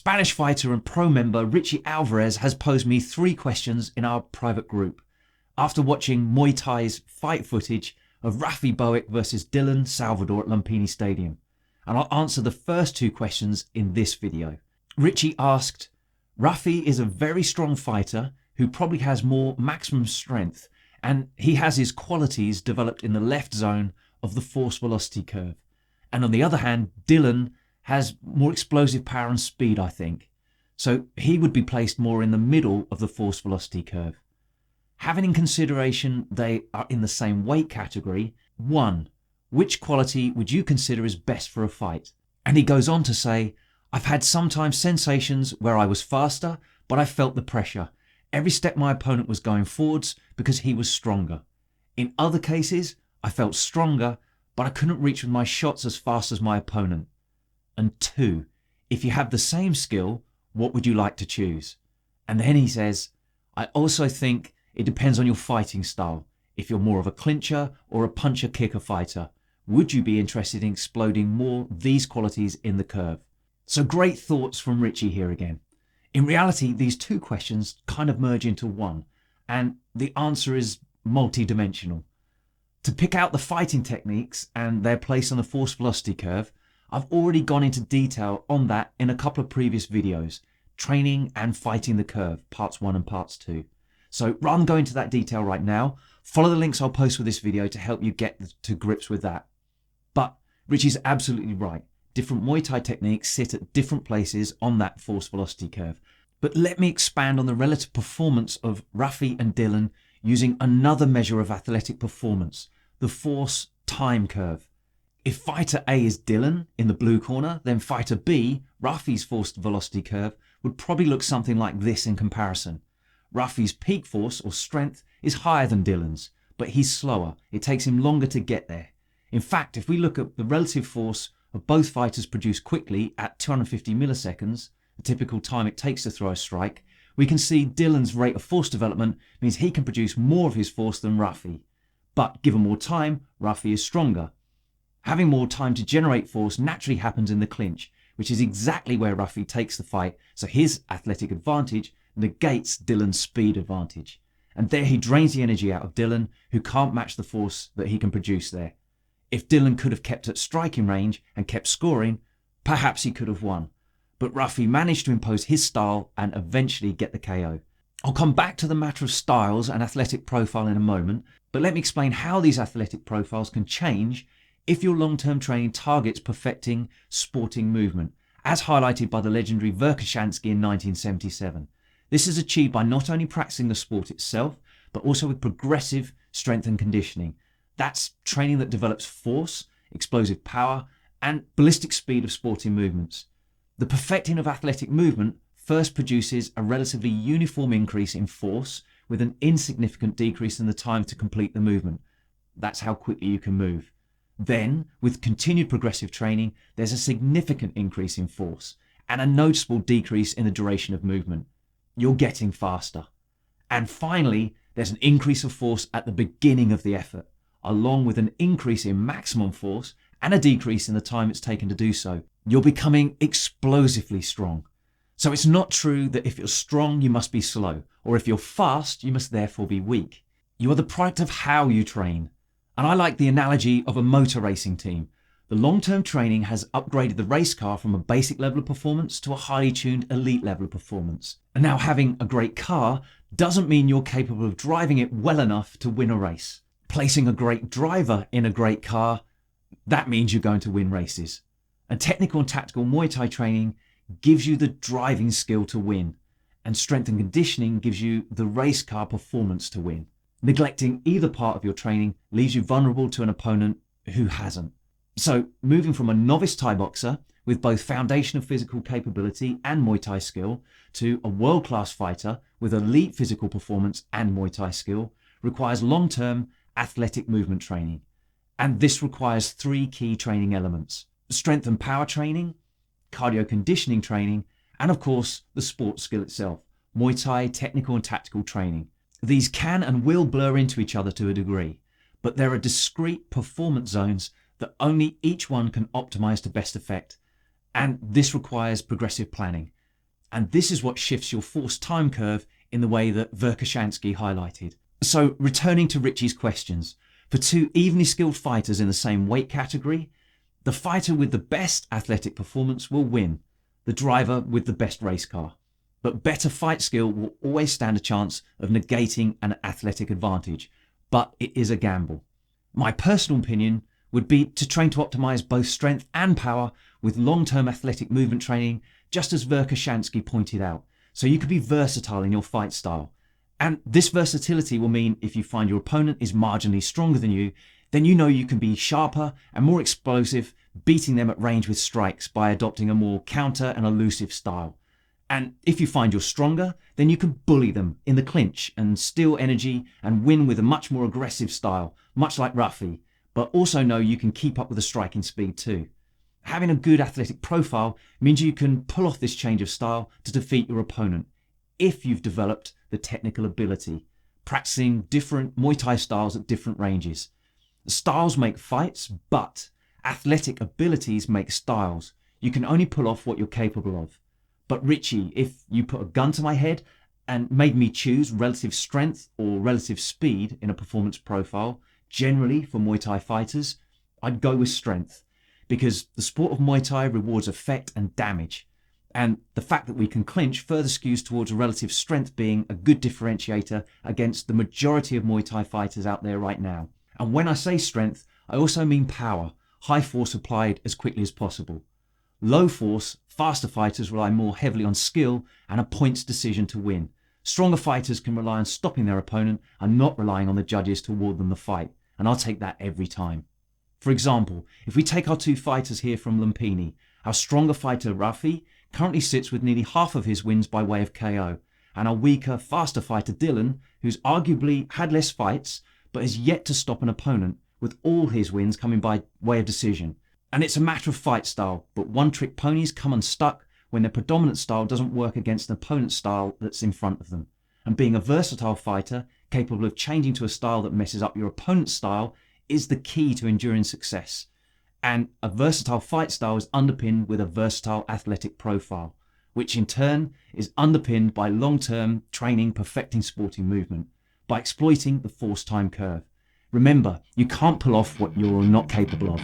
Spanish fighter and pro member Richie Alvarez has posed me 3 questions in our private group after watching Muay Thai's fight footage of Rafi Bohic versus Dylan Salvador at Lumpinee Stadium, and I'll answer the first 2 questions in this video. Richie asked, Rafi is a very strong fighter who probably has more maximum strength, and he has his qualities developed in the left zone of the force velocity curve. And on the other hand, Dylan has more explosive power and speed, I think. So he would be placed more in the middle of the force velocity curve. Having in consideration they are in the same weight category, 1, which quality would you consider is best for a fight? And he goes on to say, I've had sometimes sensations where I was faster, but I felt the pressure. Every step my opponent was going forwards because he was stronger. In other cases, I felt stronger, but I couldn't reach with my shots as fast as my opponent. And 2, if you have the same skill, what would you like to choose? And then he says, I also think it depends on your fighting style. If you're more of a clincher or a puncher-kicker fighter, would you be interested in exploding more these qualities in the curve? So great thoughts from Richie here again. In reality, these 2 questions kind of merge into one, and the answer is multi-dimensional. To pick out the fighting techniques and their place on the force velocity curve, I've already gone into detail on that in a couple of previous videos, training and fighting the curve, parts 1 and parts 2. So rather than go into that detail right now, follow the links I'll post with this video to help you get to grips with that. But Richie's absolutely right. Different Muay Thai techniques sit at different places on that force velocity curve. But let me expand on the relative performance of Rafi and Dylan using another measure of athletic performance, the force time curve. If fighter A is Dylan in the blue corner, then fighter B, Rafi's force velocity curve, would probably look something like this in comparison. Rafi's peak force or strength is higher than Dylan's, but he's slower. It takes him longer to get there. In fact, if we look at the relative force of both fighters produced quickly at 250 milliseconds, the typical time it takes to throw a strike, we can see Dylan's rate of force development means he can produce more of his force than Rafi. But given more time, Rafi is stronger. Having more time to generate force naturally happens in the clinch, which is exactly where Rafi takes the fight, so his athletic advantage negates Dylan's speed advantage. And there he drains the energy out of Dylan, who can't match the force that he can produce there. If Dylan could have kept at striking range and kept scoring, perhaps he could have won. But Rafi managed to impose his style and eventually get the KO. I'll come back to the matter of styles and athletic profile in a moment, but let me explain how these athletic profiles can change if your long-term training targets perfecting sporting movement, as highlighted by the legendary Versatility in 1977. This is achieved by not only practicing the sport itself, but also with progressive strength and conditioning. That's training that develops force, explosive power, and ballistic speed of sporting movements. The perfecting of athletic movement first produces a relatively uniform increase in force with an insignificant decrease in the time to complete the movement. That's how quickly you can move. Then, with continued progressive training, there's a significant increase in force and a noticeable decrease in the duration of movement. You're getting faster. And finally, there's an increase of force at the beginning of the effort, along with an increase in maximum force and a decrease in the time it's taken to do so. You're becoming explosively strong. So it's not true that if you're strong, you must be slow, or if you're fast, you must therefore be weak. You are the product of how you train. And I like the analogy of a motor racing team. The long-term training has upgraded the race car from a basic level of performance to a highly tuned elite level of performance. And now having a great car doesn't mean you're capable of driving it well enough to win a race. Placing a great driver in a great car, that means you're going to win races. And technical and tactical Muay Thai training gives you the driving skill to win, and strength and conditioning gives you the race car performance to win. Neglecting either part of your training leaves you vulnerable to an opponent who hasn't. So moving from a novice Thai boxer with both foundation of physical capability and Muay Thai skill to a world-class fighter with elite physical performance and Muay Thai skill requires long-term athletic movement training. And this requires 3 key training elements: strength and power training, cardio conditioning training, and of course the sports skill itself, Muay Thai technical and tactical training. These can and will blur into each other to a degree, but there are discrete performance zones that only each one can optimize to best effect, and this requires progressive planning. And this is what shifts your force time curve in the way that Verkhoshansky highlighted. So returning to Richie's questions, for two evenly skilled fighters in the same weight category, the fighter with the best athletic performance will win, the driver with the best race car. But better fight skill will always stand a chance of negating an athletic advantage, but it is a gamble. My personal opinion would be to train to optimize both strength and power with long-term athletic movement training, just as Verkhoshansky pointed out, so you can be versatile in your fight style. And this versatility will mean if you find your opponent is marginally stronger than you, then you know you can be sharper and more explosive, beating them at range with strikes by adopting a more counter and elusive style. And if you find you're stronger, then you can bully them in the clinch and steal energy and win with a much more aggressive style, much like Rafi, but also know you can keep up with the striking speed too. Having a good athletic profile means you can pull off this change of style to defeat your opponent if you've developed the technical ability, practicing different Muay Thai styles at different ranges. Styles make fights, but athletic abilities make styles. You can only pull off what you're capable of. But Richie, if you put a gun to my head and made me choose relative strength or relative speed in a performance profile, generally for Muay Thai fighters, I'd go with strength, because the sport of Muay Thai rewards effect and damage. And the fact that we can clinch further skews towards a relative strength being a good differentiator against the majority of Muay Thai fighters out there right now. And when I say strength, I also mean power, high force applied as quickly as possible. Low force, faster fighters rely more heavily on skill and a points decision to win. Stronger fighters can rely on stopping their opponent and not relying on the judges to award them the fight. And I'll take that every time. For example, if we take our two fighters here from Lumpinee, our stronger fighter Rafi currently sits with nearly half of his wins by way of KO, and our weaker, faster fighter Dylan, who's arguably had less fights, but has yet to stop an opponent, with all his wins coming by way of decision. And it's a matter of fight style, but one-trick ponies come unstuck when their predominant style doesn't work against an opponent's style that's in front of them. And being a versatile fighter, capable of changing to a style that messes up your opponent's style, is the key to enduring success. And a versatile fight style is underpinned with a versatile athletic profile, which in turn is underpinned by long-term training perfecting sporting movement, by exploiting the force time curve. Remember, you can't pull off what you're not capable of.